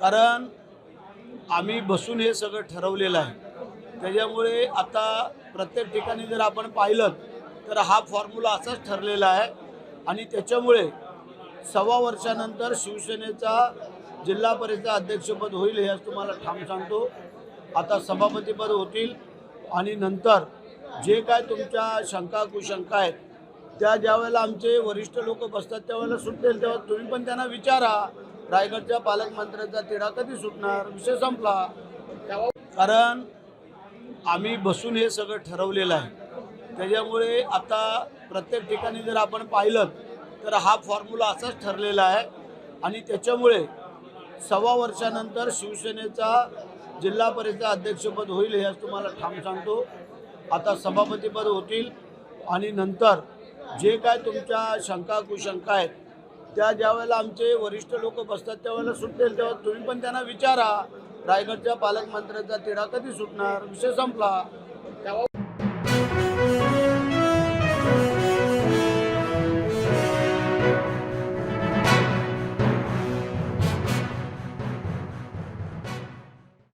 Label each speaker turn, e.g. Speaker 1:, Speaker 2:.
Speaker 1: कारण आम्ही बसून हे सगळं ठरवलेलं आहे। त्याच्यामुळे आता प्रत्येक ठिकाणी जर आपण पाहिलं तर हा फॉर्म्युला असाच ठरलेला आहे आणि त्याच्यामुळे 1.25 वर्षानंतर शिवसेनेचा जिल्हा परिषद अध्यक्षपद होईल हे आज तुम्हाला ठाम सांगतो। आता सभापतीपद होतील आणि नंतर जे काय तुमच्या शंका कुशंका आहेत त्या ज्यावेळेला आमचे वरिष्ठ लोक बसतात त्यावेळेला सुटेल तेव्हा तुम्ही पण त्यांना विचारा, रायगडच्या पालकमंत्र्यांचा तिढा कधी सुटणार, विषय संपला। कारण आम्ही बसून हे सगळं ठरवलेलं आहे। त्याच्यामुळे आता प्रत्येक ठिकाणी जर आपण पाहिलं तर हा फॉर्म्युला असाच ठरलेला आहे आणि त्याच्यामुळे 1.25 वर्षानंतर शिवसेनेचा जिल्हा परिषद अध्यक्षपद होईल हे आज तुम्हाला ठाम सांगतो। आता सभापतीपद होतील आणि नंतर जे काय तुमच्या शंका कुशंका आहेत त्या ज्यावेळेला आमचे वरिष्ठ लोक बसतात त्यावेळेला सुटेल तेव्हा तुम्ही पण त्यांना विचारा, रायगडच्या पालकमंत्र्यांचा तिढा कधी सुटणार, विषय संपला।